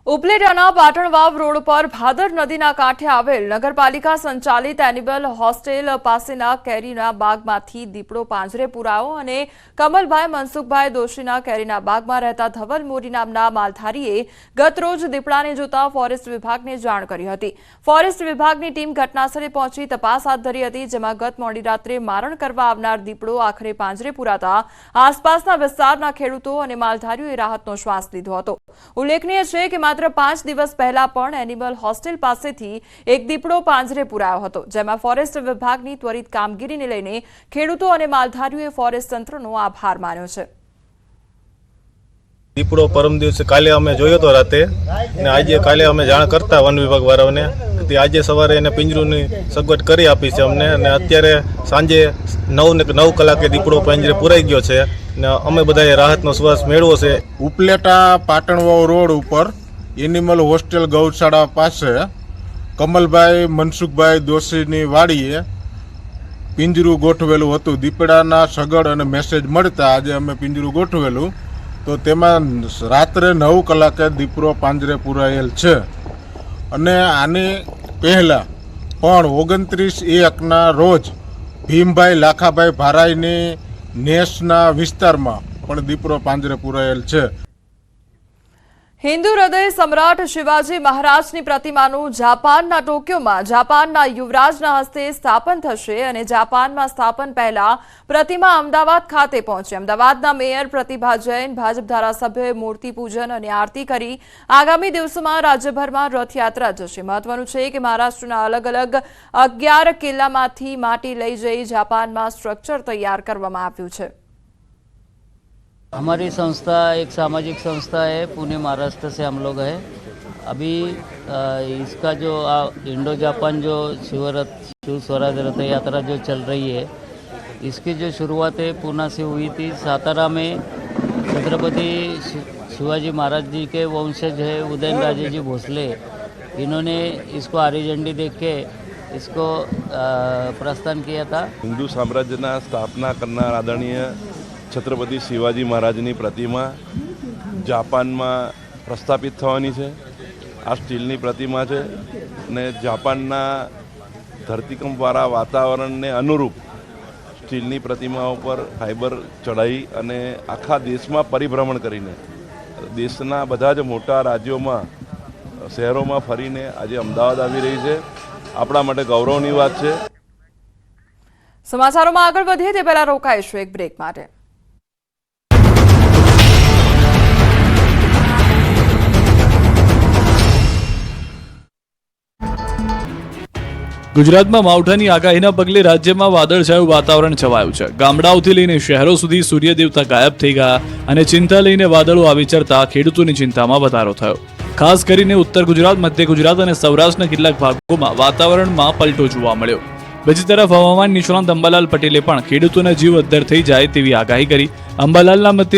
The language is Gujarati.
ઉપલેટાના પાટણવાવ રોડ પર ભાદર નદીના કાંઠે આવેલ નગરપાલિકા સંચાલિત એનિમલ હોસ્ટેલ પાસેના કેરીના બાગમાંથી દીપડો પાંજરે પુરાયો અને કમલભાઈ મનસુખભાઈ દોશીના કેરીના બાગમાં રહેતા ધવલ મોરી નામના માલધારીએ ગત રોજ દીપડાને જોતા ફોરેસ્ટ વિભાગને જાણ કરી હતી। ફોરેસ્ટ વિભાગની ટીમ ઘટનાસ્થળે પહોંચી તપાસ હાથ ધરી હતી, જેમાં ગત મોડી રાત્રે મારણ કરવા આવનાર દીપડો આખરે પાંજરે પુરાતા આસપાસના વિસ્તારના ખેડૂતો અને માલધારીઓએ રાહતનો શ્વાસ લીધો હતો। ઉલ્લેખનીય છે કે માત્ર 5 દિવસ પહેલા પણ એનિમલ હોસ્ટેલ પાસેથી એક દીપડો પાંજરે પુરાયો હતો, જેમાં ફોરેસ્ટ વિભાગની ત્વરિત કામગીરીને લઈને ખેડૂતો અને માલધારીઓએ ફોરેસ્ટ તંત્રનો આભાર માન્યો છે। દીપડો પરમ દિવસે કાલે અમે જોયો તો રાતે ને આજે કાલે અમે જાણ કરતા વન વિભાગ વાળાઓને આજે સવારે એને પિંજરુની સગવડ કરી આપી છે અમને, અને અત્યારે સાંજે 9 કલાકે દીપડો પાંજરે પુરાઈ ગયો છે ને અમે બધાએ રાહતનો શ્વાસ મેળવ્યો છે। ઉપલેટા પાટણવાવ રોડ ઉપર એનિમલ હોસ્ટેલ ગૌશાળા પાસે કમલભાઈ મનસુખભાઈ દોશીની વાડીએ પિંજરું ગોઠવેલું હતું। દીપડાના સગડ અને મેસેજ મળતા આજે અમે પિંજરું ગોઠવેલું તો તેમાં રાત્રે 9 કલાકે દીપડો પાંજરે પુરાયેલ છે। અને આની પહેલાં પણ 29/1ના રોજ ભીમભાઈ લાખાભાઈ ભારાઈની નેસના વિસ્તારમાં પણ દીપડો પાંજરે પુરાયેલ છે। હિન્દુ હૃદય સમ્રાટ શિવાજી મહારાજની પ્રતિમાનું જાપાનના ટોક્યોમાં જાપાનના યુવરાજના હસ્તે સ્થાપન થશે અને જાપાનમાં સ્થાપન પહેલા પ્રતિમા અમદાવાદ ખાતે પહોંચશે। અમદાવાદના મેયર પ્રતિભા જૈન, ભાજપ ધારાસભ્યોએ મૂર્તિ પૂજન અને આરતી કરી આગામી દિવસોમાં રાજ્યભરમાં રથયાત્રા જશે। મહત્વનું છે કે મહારાષ્ટ્રના અલગ અલગ 11 કિલ્લામાંથી માટી લઈ જઈ જાપાનમાં સ્ટ્રક્ચર તૈયાર કરવામાં આવ્યું છે। हमारी संस्था एक सामाजिक संस्था है, पुणे महाराष्ट्र से हम लोग हैं। अभी इसका जो इंडो जापान जो शिव स्वराज रथ यात्रा जो चल रही है, इसकी जो शुरुआत है पूना से हुई थी। सातारा में छत्रपति शिवाजी महाराज जी के वंशज है उदयन राजे जी भोसले, इन्होंने इसको हरी झंडी देख के इसको प्रस्थान किया था। हिंदू साम्राज्यना स्थापना करनार आदरणीय छत्रपति शिवाजी महाराजनी प्रतिमा जापाનમાં પ્રસ્થાપિત થવાની છે। આ સ્ટીલની પ્રતિમા છે અને જાપાનના ધરતીકંપવાળા વાતાવરણને અનુરૂપ સ્ટીલની પ્રતિમાઓ પર ફાઇબર ચડાઈ અને આખા દેશમાં પરિભ્રમણ કરીને દેશના બધા જ મોટા રાજ્યોમાં શહેરોમાં ફરીને આજે અમદાવાદ આવી રહી છે। આપણા માટે ગૌરવની વાત છે। સમાચારોમાં આગળ વધીએ તે પહેલા રોકાઈશું એક બ્રેક માટે। ગુજરાતમાં માવઠાની આગાહીના પગલે રાજ્યમાં વાદળછાયું વાતાવરણ છવાયું છે। ગામડાઓથી લઈને શહેરો સુધી સૂર્ય દેવતા ગાયબ થઈ ગયા અને ચિંતા લઈને વાદળો આવી ચડતા ખેડૂતોની ચિંતામાં વધારો થયો। ખાસ કરીને ઉત્તર ગુજરાત, મધ્ય ગુજરાત અને સૌરાષ્ટ્રના કેટલાક ભાગોમાં વાતાવરણમાં પલટો જોવા મળ્યો। બીજી તરફ હવામાન નિષ્ણાત અંબાલાલ પટેલે પણ ખેડૂતોના જીવ અદ્ધર થઈ જાય તેવી આગાહી કરી। અંબાલાલના મતે